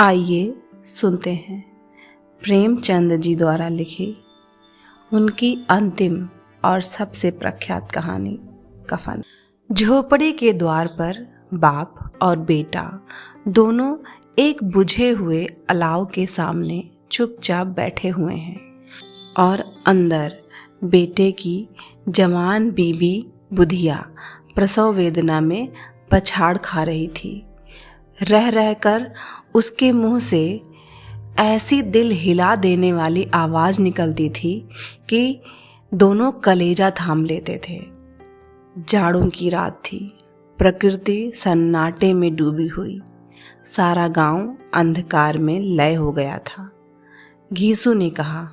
आइए सुनते हैं प्रेमचंद जी द्वारा लिखी उनकी अंतिम और सबसे प्रख्यात कहानी कफन। झोपड़ी के द्वार पर बाप और बेटा दोनों एक बुझे हुए अलाव के सामने चुपचाप बैठे हुए हैं और अंदर बेटे की जवान बीबी बुधिया प्रसव वेदना में पछाड़ खा रही थी। रह रहकर उसके मुंह से ऐसी दिल हिला देने वाली आवाज़ निकलती थी कि दोनों कलेजा थाम लेते थे। जाड़ों की रात थी, प्रकृति सन्नाटे में डूबी हुई, सारा गांव अंधकार में लय हो गया था। घीसू ने कहा,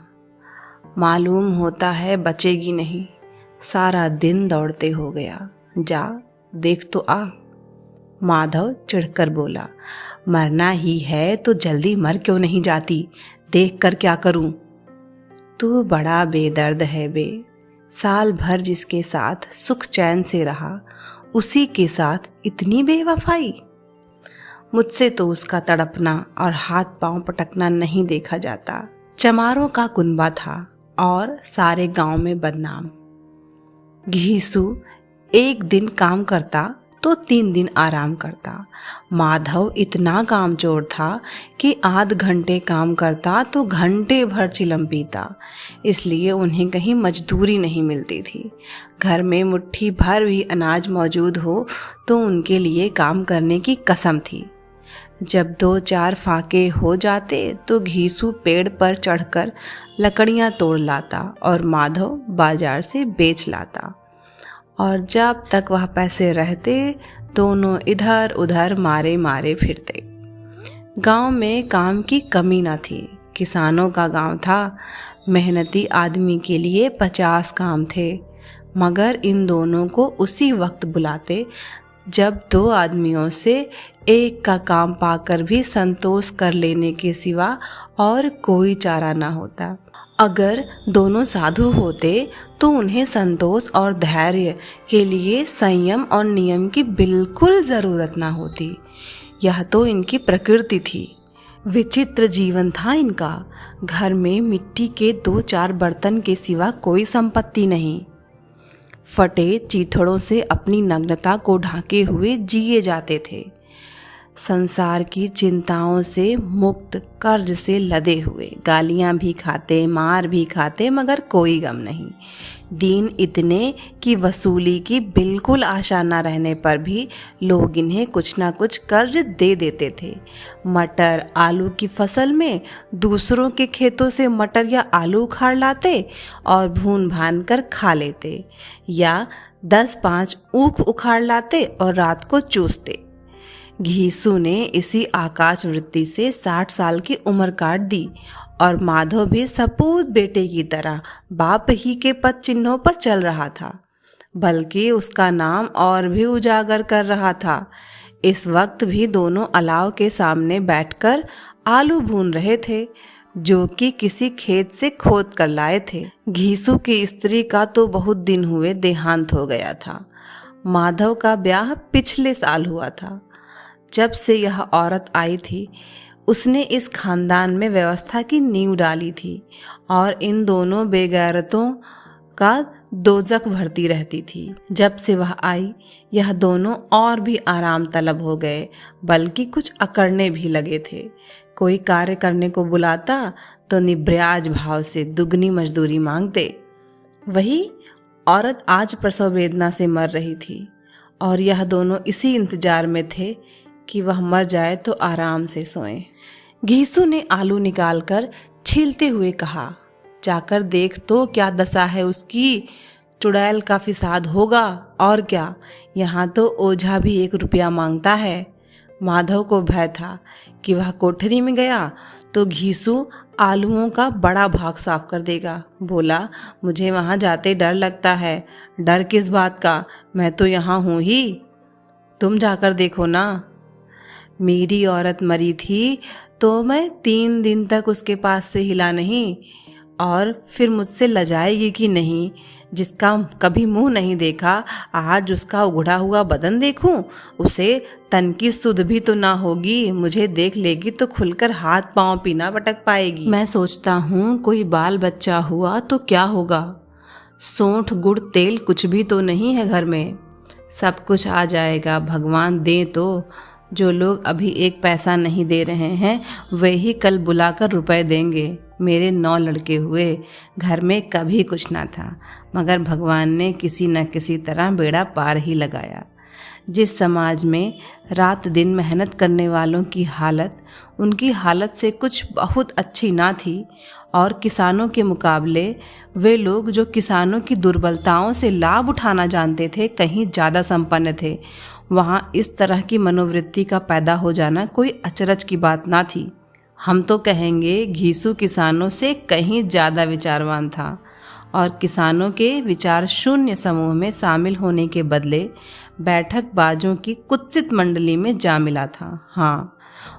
मालूम होता है बचेगी नहीं, सारा दिन दौड़ते हो गया, जा देख तो आ। माधव चिढ़कर बोला, मरना ही है तो जल्दी मर क्यों नहीं जाती, देख कर क्या करूं। तू बड़ा बेदर्द है बे, साल भर जिसके साथ सुख चैन से रहा उसी के साथ इतनी बेवफाई। मुझसे तो उसका तड़पना और हाथ पांव पटकना नहीं देखा जाता। चमारों का कुनबा था और सारे गांव में बदनाम। घीसू एक दिन काम करता तो 3 दिन आराम करता। माधव इतना कामचोर था कि आध घंटे काम करता तो घंटे भर चिलम पीता, इसलिए उन्हें कहीं मजदूरी नहीं मिलती थी। घर में मुट्ठी भर भी अनाज मौजूद हो तो उनके लिए काम करने की कसम थी। जब 2-4 फाके हो जाते तो घीसू पेड़ पर चढ़कर लकड़ियां तोड़ लाता और माधव बाजार से बेच लाता, और जब तक वह पैसे रहते दोनों इधर उधर मारे मारे फिरते। गांव में काम की कमी न थी, किसानों का गांव था, मेहनती आदमी के लिए 50 काम थे, मगर इन दोनों को उसी वक्त बुलाते जब 2 आदमियों से एक का काम पाकर भी संतोष कर लेने के सिवा और कोई चारा न होता। अगर दोनों साधु होते तो उन्हें संतोष और धैर्य के लिए संयम और नियम की बिल्कुल ज़रूरत ना होती। यह तो इनकी प्रकृति थी। विचित्र जीवन था इनका। घर में मिट्टी के 2-4 बर्तन के सिवा कोई संपत्ति नहीं। फटे चीथड़ों से अपनी नग्नता को ढाके हुए जिए जाते थे। संसार की चिंताओं से मुक्त, कर्ज से लदे हुए, गालियां भी खाते, मार भी खाते, मगर कोई गम नहीं। दीन इतने कि वसूली की बिल्कुल आशा न रहने पर भी लोग इन्हें कुछ ना कुछ कर्ज दे देते थे। मटर आलू की फसल में दूसरों के खेतों से मटर या आलू उखाड़ लाते और भून भान कर खा लेते, या 10-5 ऊख उखाड़ लाते और रात को चूसते। घीसू ने इसी आकाश वृत्ति से 60 साल की उम्र काट दी और माधव भी सपूत बेटे की तरह बाप ही के पद चिन्हों पर चल रहा था, बल्कि उसका नाम और भी उजागर कर रहा था। इस वक्त भी दोनों अलाव के सामने बैठकर आलू भून रहे थे, जो कि किसी खेत से खोद कर लाए थे। घीसू की स्त्री का तो बहुत दिन हुए देहांत हो गया था। माधव का ब्याह पिछले साल हुआ था। जब से यह औरत आई थी उसने इस खानदान में व्यवस्था की नींव डाली थी और इन दोनों बेगैरतों का दोजख भरती रहती थी। जब से वह आई यह दोनों और भी आराम तलब हो गए, बल्कि कुछ अकड़ने भी लगे थे। कोई कार्य करने को बुलाता तो निब्याज भाव से दुगनी मजदूरी मांगते। वही औरत आज प्रसव वेदना से मर रही थी और यह दोनों इसी इंतजार में थे कि वह मर जाए तो आराम से सोएं। घीसू ने आलू निकालकर छीलते हुए कहा, जाकर देख तो क्या दशा है उसकी, चुड़ैल का फिसाद होगा और क्या, यहाँ तो ओझा भी 1 रुपया मांगता है। माधव को भय था कि वह कोठरी में गया तो घीसू आलूओं का बड़ा भाग साफ कर देगा। बोला, मुझे वहाँ जाते डर लगता है। डर किस बात का, मैं तो यहाँ हूँ ही, तुम जाकर देखो ना। मेरी औरत मरी थी तो मैं 3 दिन तक उसके पास से हिला नहीं, और फिर मुझसे लजाएगी कि नहीं, जिसका कभी मुंह नहीं देखा, आज उसका उघड़ा हुआ बदन देखूं? उसे तन की सुध भी तो ना होगी, मुझे देख लेगी तो खुलकर हाथ पांव पीना पटक पाएगी। मैं सोचता हूँ कोई बाल बच्चा हुआ तो क्या होगा। सोंठ गुड़ तेल कुछ भी तो नहीं है घर में, सब कुछ आ जाएगा, भगवान दे तो। जो लोग अभी एक पैसा नहीं दे रहे हैं वे ही कल बुलाकर रुपए देंगे। मेरे 9 लड़के हुए, घर में कभी कुछ ना था, मगर भगवान ने किसी न किसी तरह बेड़ा पार ही लगाया। जिस समाज में रात दिन मेहनत करने वालों की हालत उनकी हालत से कुछ बहुत अच्छी ना थी, और किसानों के मुकाबले वे लोग जो किसानों की दुर्बलताओं से लाभ उठाना जानते थे कहीं ज़्यादा संपन्न थे, वहाँ इस तरह की मनोवृत्ति का पैदा हो जाना कोई अचरज की बात ना थी। हम तो कहेंगे घीसू किसानों से कहीं ज़्यादा विचारवान था, और किसानों के विचार शून्य समूह में शामिल होने के बदले बैठक बाजों की कुत्सित मंडली में जा मिला था। हाँ,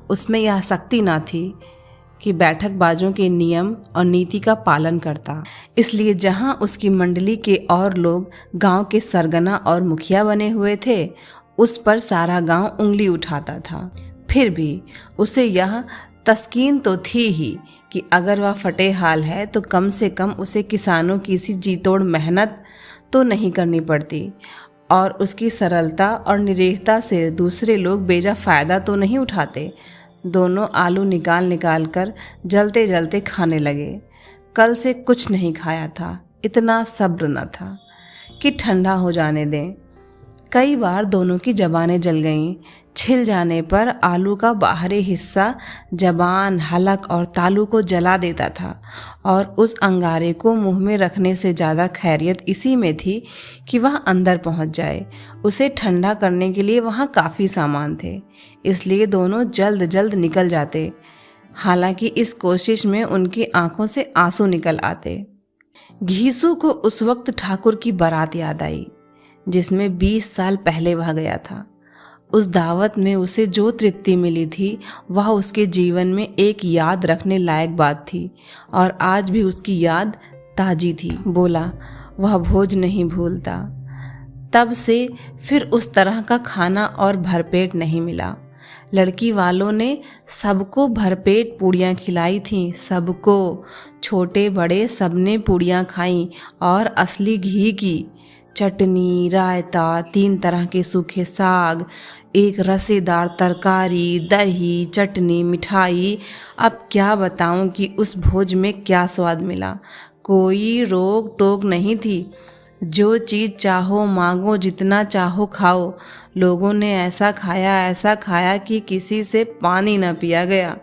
उसमें यह शक्ति ना थी कि बैठक बाजों के नियम और नीति का पालन करता। इसलिए जहाँ उसकी मंडली के और लोग गांव के सरगना और मुखिया बने हुए थे, उस पर सारा गांव उंगली उठाता था। फिर भी उसे यह तस्कीन तो थी ही कि अगर वह फटे हाल है तो कम से कम उसे किसानों की सी जीतोड़ मेहनत तो नहीं करनी पड़ती, और उसकी सरलता और निरीहता से दूसरे लोग बेजा फ़ायदा तो नहीं उठाते। दोनों आलू निकाल निकाल कर जलते जलते खाने लगे। कल से कुछ नहीं खाया था, इतना सब्र न था कि ठंडा हो जाने दें। कई बार दोनों की ज़बानें जल गईं। छिल जाने पर आलू का बाहरी हिस्सा जबान, हलक और तालू को जला देता था, और उस अंगारे को मुंह में रखने से ज़्यादा खैरियत इसी में थी कि वह अंदर पहुंच जाए। उसे ठंडा करने के लिए वहां काफ़ी सामान थे, इसलिए दोनों जल्द जल्द निकल जाते। हालांकि इस कोशिश में उनकी आंखों से आंसू निकल आते। घीसू को उस वक्त ठाकुर की बारात याद आई जिसमें 20 साल पहले वह गया था। उस दावत में उसे जो तृप्ति मिली थी वह उसके जीवन में एक याद रखने लायक बात थी, और आज भी उसकी याद ताजी थी। बोला, वह भोज नहीं भूलता। तब से फिर उस तरह का खाना और भरपेट नहीं मिला। लड़की वालों ने सबको भरपेट पूड़ियाँ खिलाई थीं, सबको, छोटे बड़े सबने पूड़ियाँ खाईं, और असली घी की। चटनी, रायता, 3 तरह के सूखे साग, एक रसेदार तरकारी, दही, चटनी, मिठाई। अब क्या बताऊं कि उस भोज में क्या स्वाद मिला। कोई रोक टोक नहीं थी, जो चीज़ चाहो मांगो, जितना चाहो खाओ। लोगों ने ऐसा खाया कि किसी से पानी न पिया गया।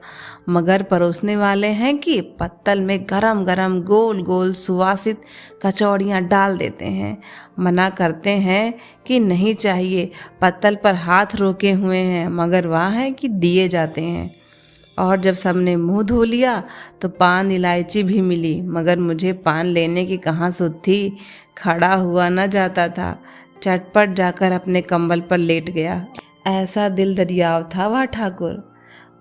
मगर परोसने वाले हैं कि पत्तल में गरम गरम गोल गोल सुवासित कचौड़ियाँ डाल देते हैं। मना करते हैं कि नहीं चाहिए, पत्तल पर हाथ रोके हुए हैं, मगर वह है कि दिए जाते हैं। और जब सबने मुंह धो लिया तो पान इलायची भी मिली, मगर मुझे पान लेने की कहाँ सुध थी, खड़ा हुआ न जाता था। चटपट जाकर अपने कंबल पर लेट गया। ऐसा दिल दरियाव था वह ठाकुर।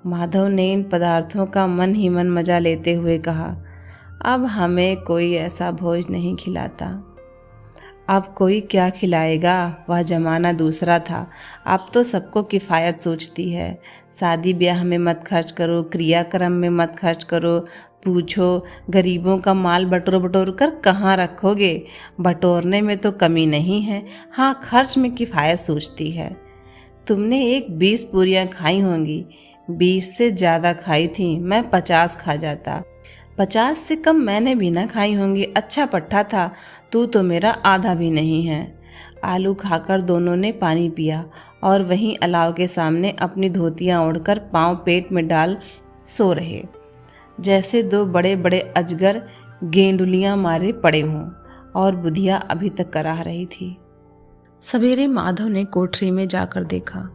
माधव ने इन पदार्थों का मन ही मन मजा लेते हुए कहा, अब हमें कोई ऐसा भोज नहीं खिलाता। अब कोई क्या खिलाएगा, वह ज़माना दूसरा था। अब तो सबको किफ़ायत सोचती है। शादी ब्याह में मत खर्च करो, क्रियाक्रम में मत खर्च करो। पूछो, गरीबों का माल बटोर कर कहाँ रखोगे? बटोरने में तो कमी नहीं है, हाँ खर्च में किफ़ायत सोचती है। तुमने एक 20 पूरियाँ खाई होंगी, 20 से ज़्यादा खाई थी, मैं 50 खा जाता। 50 से कम मैंने भी ना खाई होंगी। अच्छा पट्टा था, तू तो मेरा आधा भी नहीं है। आलू खाकर दोनों ने पानी पिया और वहीं अलाव के सामने अपनी धोतियाँ ओढ़कर पाँव पेट में डाल सो रहे, जैसे 2 बड़े बड़े अजगर गेंडुलियाँ मारे पड़े हों, और बुधिया अभी तक कराह रही थी। सवेरे माधव ने कोठरी में जाकर देखा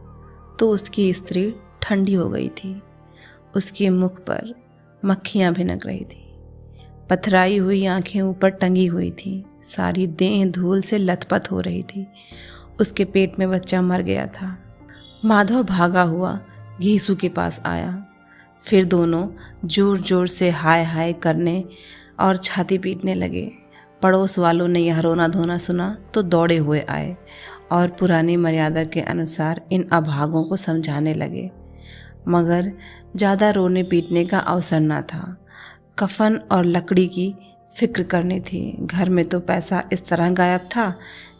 तो उसकी स्त्री ठंडी हो गई थी। उसके मुख पर मक्खियाँ भिनक रही थी, पथराई हुई आंखें ऊपर टंगी हुई थी, सारी देह धूल से लथपथ हो रही थी। उसके पेट में बच्चा मर गया था। माधव भागा हुआ घीसू के पास आया। फिर दोनों जोर जोर से हाय हाय करने और छाती पीटने लगे। पड़ोस वालों ने यह रोना धोना सुना तो दौड़े हुए आए और पुरानी मर्यादा के अनुसार इन अभागों को समझाने लगे, मगर ज़्यादा रोने पीटने का अवसर न था। कफन और लकड़ी की फिक्र करनी थी। घर में तो पैसा इस तरह गायब था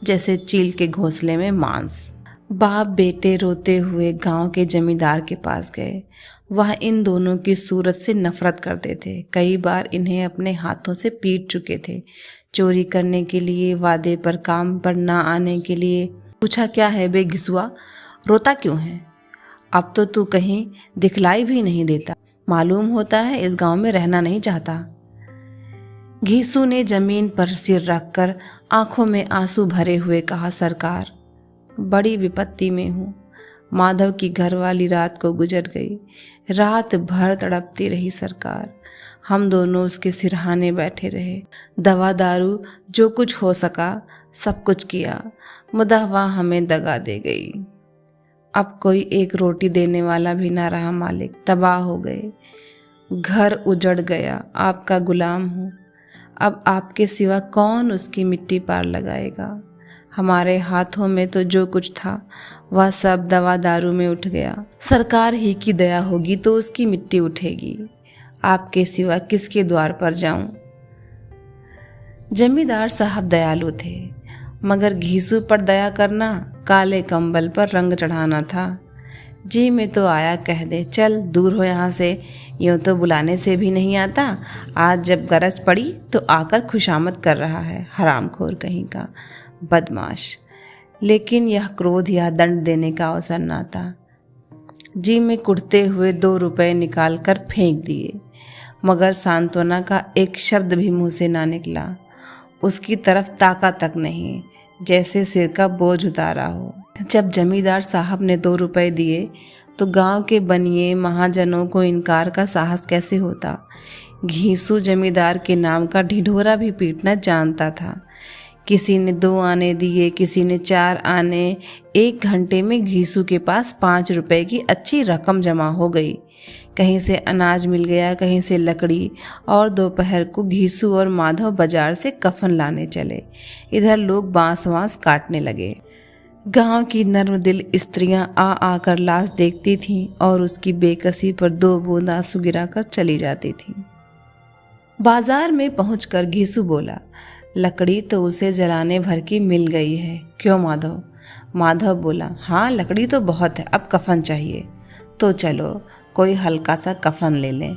जैसे चील के घोंसले में मांस। बाप बेटे रोते हुए गांव के जमींदार के पास गए। वह इन दोनों की सूरत से नफरत करते थे। कई बार इन्हें अपने हाथों से पीट चुके थे। चोरी करने के लिए, वादे पर काम पर ना आने के लिए। पूछा, क्या है बे घिसुआ, रोता क्यों है? अब तो तू कहीं दिखलाई भी नहीं देता, मालूम होता है इस गांव में रहना नहीं चाहता। घीसू ने जमीन पर सिर रखकर आंखों में आंसू भरे हुए कहा, सरकार, बड़ी विपत्ति में हूँ। माधव की घरवाली रात को गुजर गई। रात भर तड़पती रही सरकार। हम दोनों उसके सिरहाने बैठे रहे। दवा दारू जो कुछ हो सका सब कुछ किया, मुदा वह हमें दगा दे गई। अब कोई एक रोटी देने वाला भी ना रहा मालिक, तबाह हो गए। घर उजड़ गया। आपका गुलाम हूँ। अब आपके सिवा कौन उसकी मिट्टी पार लगाएगा? हमारे हाथों में तो जो कुछ था वह सब दवा दारू में उठ गया। सरकार ही की दया होगी तो उसकी मिट्टी उठेगी। आपके सिवा किसके द्वार पर जाऊं? जमींदार साहब दयालु थे, मगर घीसू पर दया करना काले कंबल पर रंग चढ़ाना था। जी में तो आया कह दे, चल दूर हो यहाँ से, यूँ तो बुलाने से भी नहीं आता। आज जब गरज पड़ी तो आकर खुशामद कर रहा है, हरामखोर कहीं का, बदमाश। लेकिन यह क्रोध या दंड देने का अवसर न था। जी में कुटते हुए 2 रुपए निकाल कर फेंक दिए, मगर सांत्वना का एक शब्द भी मुंह से ना निकला। उसकी तरफ ताका तक नहीं, जैसे सिर का बोझ उतारा हो। जब जमींदार साहब ने 2 रुपए दिए तो गांव के बनिए महाजनों को इनकार का साहस कैसे होता। घीसू जमींदार के नाम का ढिढोरा भी पीटना जानता था। किसी ने 2 आने दिए, किसी ने 4 आने। 1 घंटे में घीसू के पास 5 रुपए की अच्छी रकम जमा हो गई। कहीं से अनाज मिल गया, कहीं से लकड़ी, और दोपहर को घीसू और माधव बाजार से कफन लाने चले। इधर लोग बांस वांस काटने लगे। गांव की नर्म दिल स्त्रियां आ आकर लाश देखती थीं और उसकी बेकसी पर 2 बूंद आंसू गिराकर चली जाती थीं। बाजार में पहुंचकर घीसू बोला, लकड़ी तो उसे जलाने भर की मिल गई है, क्यों माधव? माधव बोला, हाँ लकड़ी तो बहुत है, अब कफन चाहिए। तो चलो कोई हल्का सा कफन ले लें।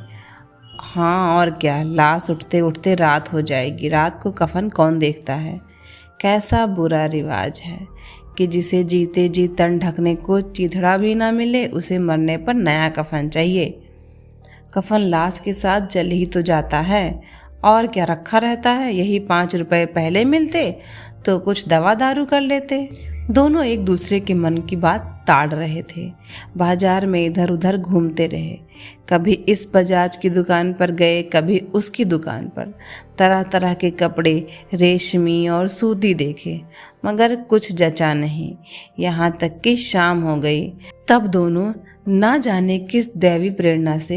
हाँ और क्या, लाश उठते उठते रात हो जाएगी, रात को कफन कौन देखता है। कैसा बुरा रिवाज है कि जिसे जीते जी तन ढकने को चीथड़ा भी ना मिले, उसे मरने पर नया कफन चाहिए। कफन लाश के साथ जल ही तो जाता है, और क्या रखा रहता है। यही 5 रुपए पहले मिलते तो कुछ दवा दारू कर लेते। दोनों एक दूसरे के मन की बात ताड़ रहे थे। बाजार में इधर उधर घूमते रहे। कभी इस बजाज की दुकान पर गए, कभी उसकी दुकान पर। तरह तरह के कपड़े, रेशमी और सूती देखे, मगर कुछ जचा नहीं। यहाँ तक कि शाम हो गई। तब दोनों ना जाने किस दैवी प्रेरणा से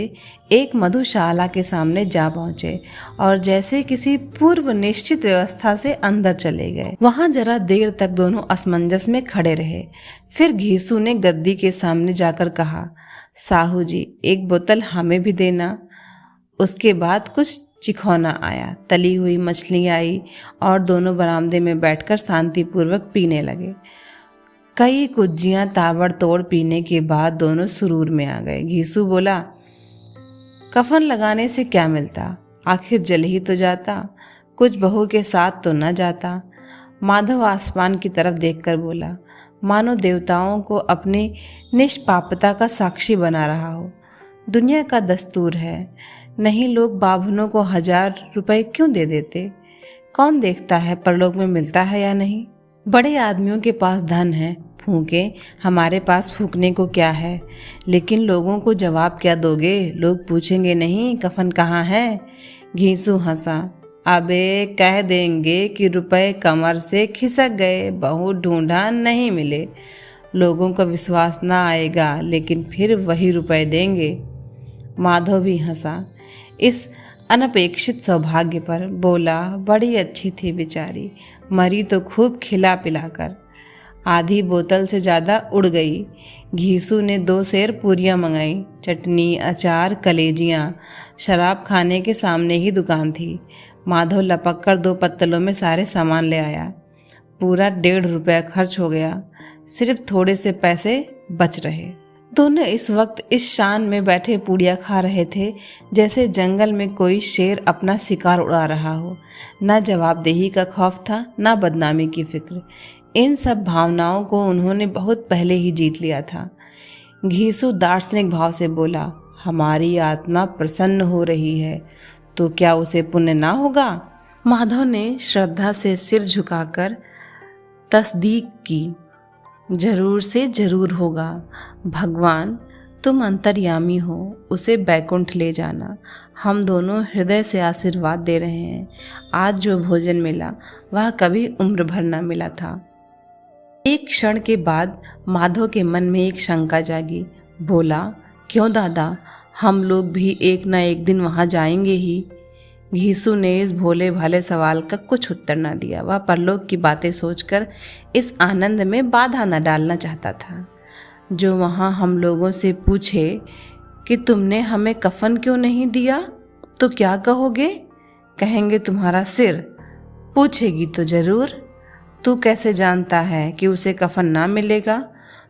एक मधुशाला के सामने जा पहुंचे और जैसे किसी पूर्व निश्चित व्यवस्था से अंदर चले गए। वहां जरा देर तक दोनों असमंजस में खड़े रहे। फिर घीसू ने गद्दी के सामने जाकर कहा, साहू जी, एक बोतल हमें भी देना। उसके बाद कुछ चिखौना आया, तली हुई मछली आई और दोनों बरामदे में बैठकर शांतिपूर्वक पीने लगे। कई कुज्जियां ताबड़तोड़ पीने के बाद दोनों सुरूर में आ गए। घीसू बोला, कफन लगाने से क्या मिलता, आखिर जल ही तो जाता, कुछ बहू के साथ तो न जाता। माधव आसमान की तरफ देखकर बोला, मानो देवताओं को अपनी निष्पापता का साक्षी बना रहा हो। दुनिया का दस्तूर है, नहीं लोग बाभनों को 1000 रुपए क्यों दे देते? कौन देखता है परलोक में मिलता है या नहीं। बड़े आदमियों के पास धन है, फूके, हमारे पास फूकने को क्या है। लेकिन लोगों को जवाब क्या दोगे? लोग पूछेंगे नहीं कफन कहाँ है। घीसू हंसा, अबे कह देंगे कि रुपए कमर से खिसक गए, बहू ढूंढा नहीं मिले। लोगों का विश्वास ना आएगा, लेकिन फिर वही रुपए देंगे। माधव भी हंसा। इस अनपेक्षित सौभाग्य पर बोला, बड़ी अच्छी थी बेचारी, मरी तो खूब खिला पिलाकर। आधी बोतल से ज़्यादा उड़ गई। घीसू ने 2 सेर पूरियाँ मंगाई, चटनी, अचार, कलेजियाँ। शराब खाने के सामने ही दुकान थी। माधव लपक कर 2 पत्तलों में सारे सामान ले आया। पूरा 1.5 रुपया खर्च हो गया। सिर्फ थोड़े से पैसे बच रहे। दोनों इस वक्त इस शान में बैठे पूड़ियाँ खा रहे थे जैसे जंगल में कोई शेर अपना शिकार उड़ा रहा हो। न जवाबदेही का खौफ था, न बदनामी की फिक्र। इन सब भावनाओं को उन्होंने बहुत पहले ही जीत लिया था। घीसू दार्शनिक भाव से बोला, हमारी आत्मा प्रसन्न हो रही है तो क्या उसे पुण्य ना होगा? माधव ने श्रद्धा से सिर झुकाकर तस्दीक की, जरूर से जरूर होगा। भगवान तुम अंतर्यामी हो, उसे बैकुंठ ले जाना। हम दोनों हृदय से आशीर्वाद दे रहे हैं। आज जो भोजन मिला वह कभी उम्र भर न मिला था। एक क्षण के बाद माधव के मन में एक शंका जागी। बोला, क्यों दादा, हम लोग भी एक न एक दिन वहाँ जाएंगे ही। घीसू ने इस भोले भाले सवाल का कुछ उत्तर न दिया। वह परलोक की बातें सोचकर इस आनंद में बाधा न डालना चाहता था। जो वहाँ हम लोगों से पूछे कि तुमने हमें कफन क्यों नहीं दिया तो क्या कहोगे? कहेंगे तुम्हारा सिर। पूछेगी तो जरूर। तू कैसे जानता है कि उसे कफन ना मिलेगा?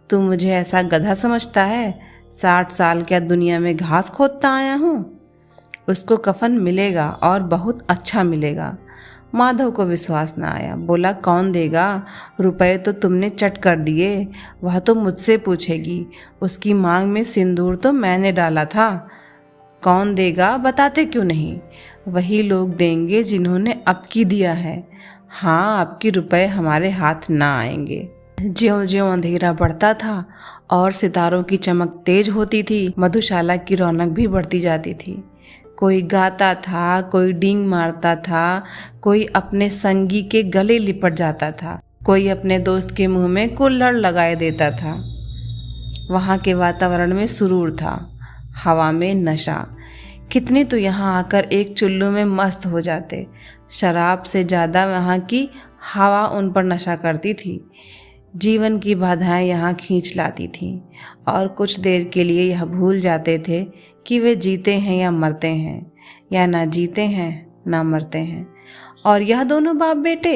तू मुझे ऐसा गधा समझता है? 60 साल क्या दुनिया में घास खोदता आया हूँ? उसको कफन मिलेगा और बहुत अच्छा मिलेगा। माधव को विश्वास न आया। बोला, कौन देगा? रुपए तो तुमने चट कर दिए। वह तो मुझसे पूछेगी। उसकी मांग में सिंदूर तो मैंने डाला था। कौन देगा बताते क्यों नहीं? वही लोग देंगे जिन्होंने अब की दिया है। हाँ, अब की रुपए हमारे हाथ ना आएंगे। ज्यों ज्यों अंधेरा बढ़ता था और सितारों की चमक तेज होती थी, मधुशाला की रौनक भी बढ़ती जाती थी। कोई गाता था, कोई डींग मारता था, कोई अपने संगी के गले लिपट जाता था, कोई अपने दोस्त के मुंह में कुल्हड़ लगाए देता था। वहाँ के वातावरण में सुरूर था, हवा में नशा। कितने तो यहाँ आकर एक चुल्लू में मस्त हो जाते। शराब से ज़्यादा वहाँ की हवा उन पर नशा करती थी। जीवन की बाधाएं यहाँ खींच लाती थीं और कुछ देर के लिए यह भूल जाते थे कि वे जीते हैं या मरते हैं, या ना जीते हैं ना मरते हैं। और यह दोनों बाप बेटे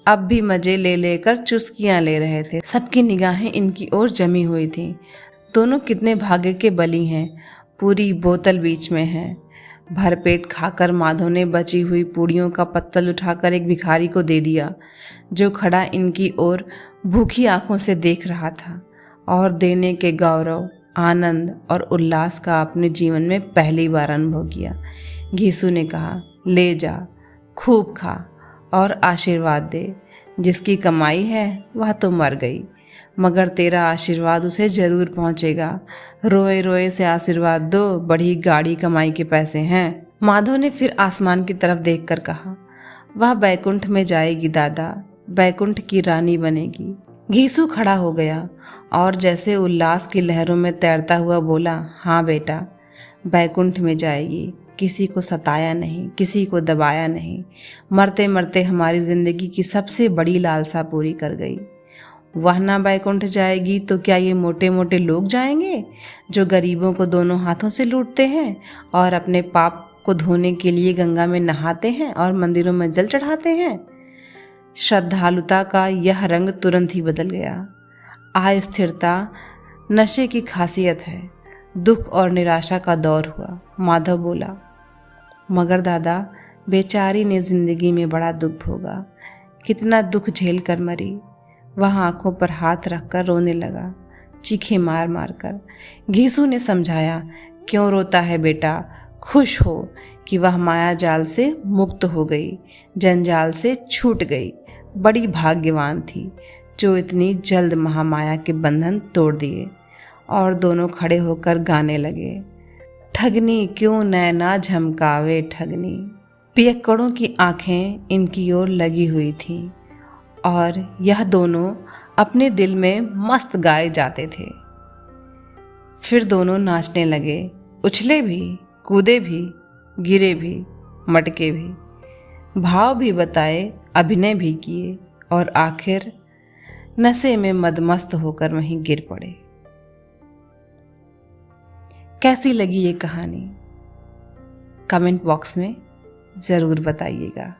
अब भी मज़े ले लेकर चुस्कियाँ ले रहे थे। सबकी निगाहें इनकी ओर जमी हुई थीं। दोनों कितने भाग्य के बली हैं। पूरी बोतल बीच में है। भरपेट खाकर माधव ने बची हुई पूड़ियों का पत्तल उठाकर एक भिखारी को दे दिया, जो खड़ा इनकी ओर भूखी आंखों से देख रहा था और देने के गौरव, आनंद और उल्लास का अपने जीवन में पहली बार अनुभव किया। घीसू ने कहा, ले जा, खूब खा और आशीर्वाद दे। जिसकी कमाई है वह तो मर गई, मगर तेरा आशीर्वाद उसे जरूर पहुंचेगा। रोए रोए से आशीर्वाद दो, बड़ी गाड़ी कमाई के पैसे हैं। माधव ने फिर आसमान की तरफ देखकर कहा, वह बैकुंठ में जाएगी दादा, बैकुंठ की रानी बनेगी। घीसू खड़ा हो गया और जैसे उल्लास की लहरों में तैरता हुआ बोला, हाँ बेटा, बैकुंठ में जाएगी। किसी को सताया नहीं, किसी को दबाया नहीं। मरते मरते हमारी जिंदगी की सबसे बड़ी लालसा पूरी कर गई। वह ना बैकुंठ जाएगी तो क्या ये मोटे मोटे लोग जाएंगे, जो गरीबों को दोनों हाथों से लूटते हैं और अपने पाप को धोने के लिए गंगा में नहाते हैं और मंदिरों में जल चढ़ाते हैं। श्रद्धालुता का यह रंग तुरंत ही बदल गया। अस्थिरता नशे की खासियत है। दुख और निराशा का दौर हुआ। माधव बोला, मगर दादा, बेचारी ने जिंदगी में बड़ा दुख भोगा, कितना दुख झेल कर मरी। वह आंखों पर हाथ रखकर रोने लगा, चीखें मार मार कर। घीसू ने समझाया, क्यों रोता है बेटा, खुश हो कि वह माया जाल से मुक्त हो गई, जंजाल से छूट गई। बड़ी भाग्यवान थी जो इतनी जल्द महामाया के बंधन तोड़ दिए। और दोनों खड़े होकर गाने लगे, ठगनी क्यों नैना झमकावे ठगनी। पियक्कड़ों की आंखें इनकी ओर लगी हुई थीं और यह दोनों अपने दिल में मस्त गाए जाते थे। फिर दोनों नाचने लगे, उछले भी, कूदे भी, गिरे भी। मटके भी, भाव भी बताए, अभिनय भी किए और आखिर नशे में मदमस्त होकर वहीं गिर पड़े। कैसी लगी ये कहानी कमेंट बॉक्स में ज़रूर बताइएगा।